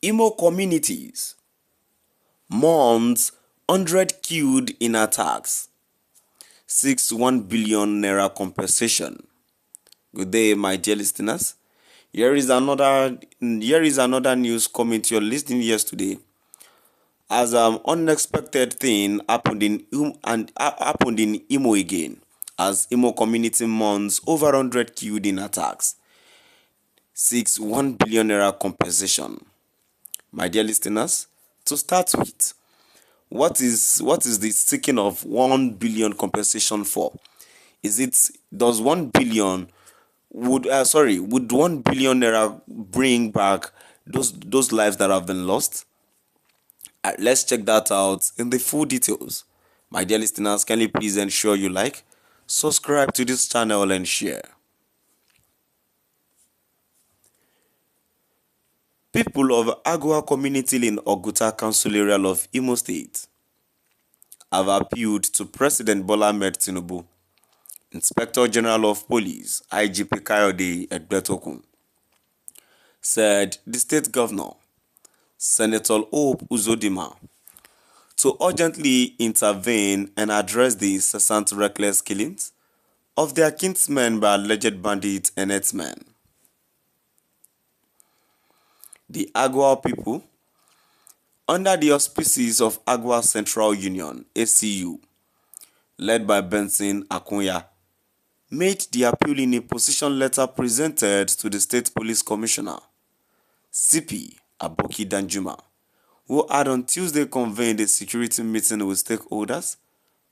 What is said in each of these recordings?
Imo communities. Mourns 100 killed in attacks. 1 billion naira compensation. Good day, my dear listeners. Here is another news coming to your listening ears today. As an unexpected thing happened in Imo again, as Imo community mourns over 100 killed in attacks. 1 billion naira compensation. My dear listeners, to start with, what is the seeking of 1 billion compensation for? Would 1 billion naira bring back those lives that have been lost? Let's check that out in the full details. My dear listeners, can you please ensure you like, subscribe to this channel and share. People of Agua community in Oguta Council area of Imo State have appealed to President Bola Ahmed Tinubu, Inspector General of Police, IGP Kayode Egbetokun, said the state governor, Senator Hope Uzodinma, to urgently intervene and address the incessant reckless killings of their kinsmen by alleged bandits and herdsmen. The Agua people, under the auspices of Agua Central Union, ACU, led by Benson Akunya, made the appeal in a position letter presented to the State Police Commissioner, CP Aboki Danjuma, who had on Tuesday convened a security meeting with stakeholders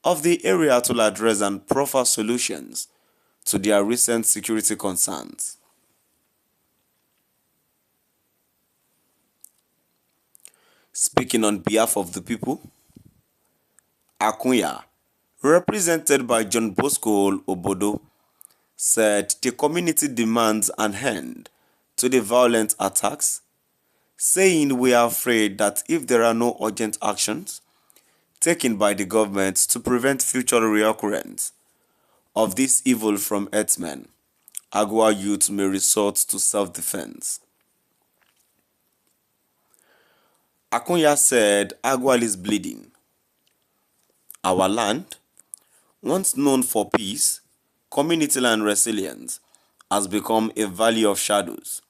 of the area to address and proffer solutions to their recent security concerns. Speaking on behalf of the people, Akunya, represented by John Bosco Obodo, said the community demands an end to the violent attacks, saying we are afraid that if there are no urgent actions taken by the government to prevent future reoccurrence of this evil from herdsmen, Agua youth may resort to self-defense. Akunya said Agua is bleeding. Our land, once known for peace, community and resilience, has become a valley of shadows,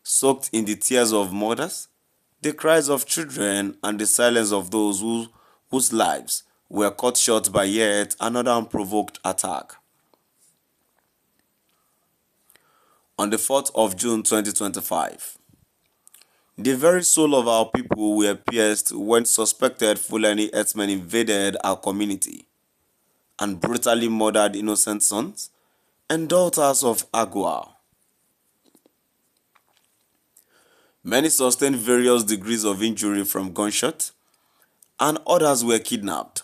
soaked in the tears of mothers, the cries of children, and the silence of those whose lives were cut short by yet another unprovoked attack. On the 4th of June 2025, the very soul of our people were pierced when suspected Fulani herdsmen invaded our community and brutally murdered innocent sons and daughters of Agua. Many sustained various degrees of injury from gunshot, and others were kidnapped.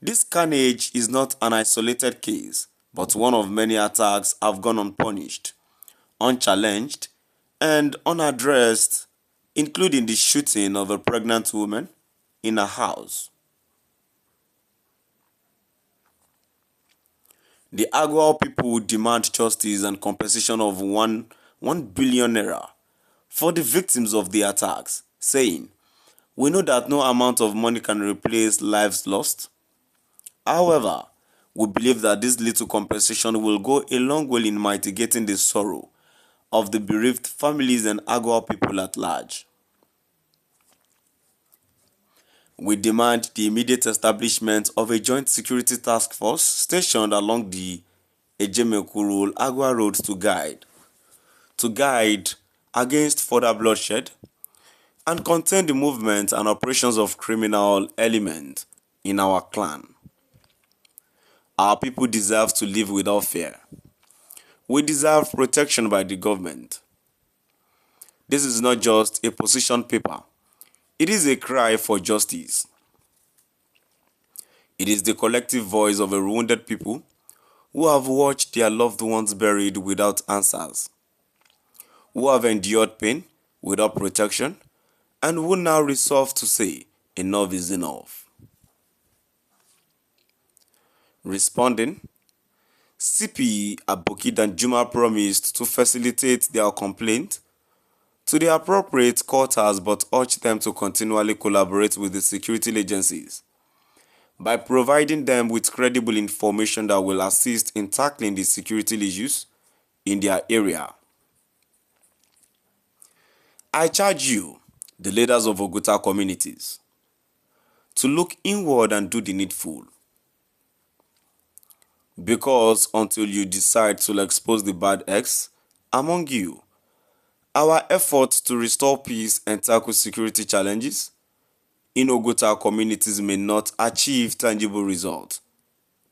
This carnage is not an isolated case, but one of many attacks have gone unpunished, unchallenged, and unaddressed, including the shooting of a pregnant woman in a house. The Agua people demand justice and compensation of 1 billion naira for the victims of the attacks, saying, "We know that no amount of money can replace lives lost. However, we believe that this little compensation will go a long way in mitigating the sorrow of the bereaved families and Agua people at large. We demand the immediate establishment of a joint security task force stationed along the Ejemekuru Agua Road to guide against further bloodshed and contain the movement and operations of criminal elements in our clan. Our people deserve to live without fear. We deserve protection by the government. This is not just a position paper. It is a cry for justice. It is the collective voice of a wounded people who have watched their loved ones buried without answers, who have endured pain without protection, and who now resolve to say, enough is enough." Responding, CP Aboki Danjuma promised to facilitate their complaint to the appropriate quarters, but urge them to continually collaborate with the security agencies by providing them with credible information that will assist in tackling the security issues in their area. I charge you, the leaders of Oguta communities, to look inward and do the needful. Because until you decide to expose the bad eggs among you, our efforts to restore peace and tackle security challenges in Oguta communities may not achieve tangible results,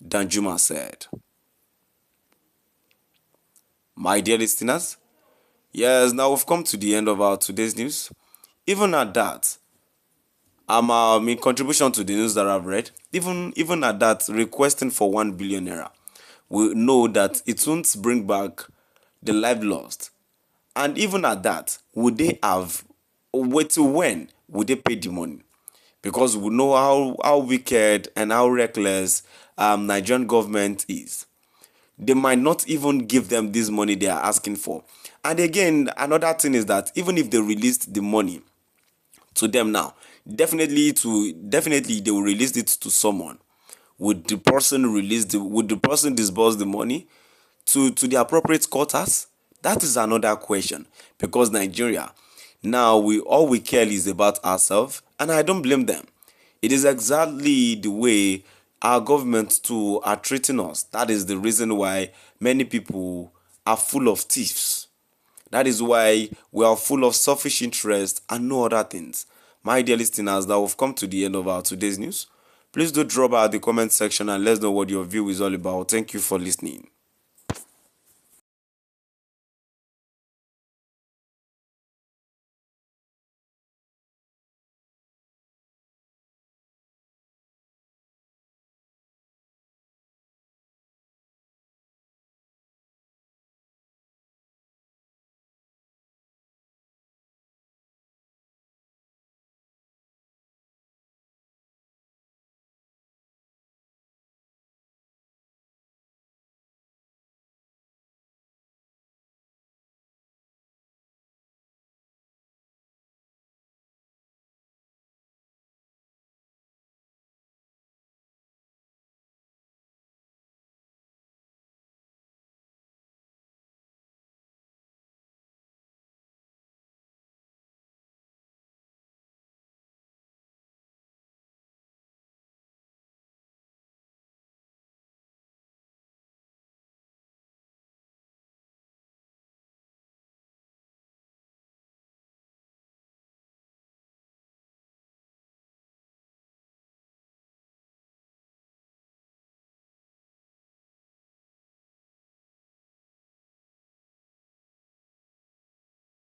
Danjuma said. My dear listeners, yes, now we've come to the end of our today's news. Even at that, in contribution to the news that I've read, even at that, requesting for 1 billion naira, we know that it won't bring back the life lost. And even at that, would they have, wait till when would they pay the money? Because we know how wicked and how reckless Nigerian government is. They might not even give them this money they are asking for. And again, another thing is that even if they released the money to them now, definitely they will release it to someone. Would the person disburse the money to the appropriate quarters? That is another question, because Nigeria now all we care is about ourselves, and I don't blame them. It is exactly the way our government too are treating us. That is the reason why many people are full of thieves. That is why we are full of selfish interest and no other things. My dear listeners, that we've come to the end of our today's news. Please do drop out the comment section and let us know what your view is all about. Thank you for listening.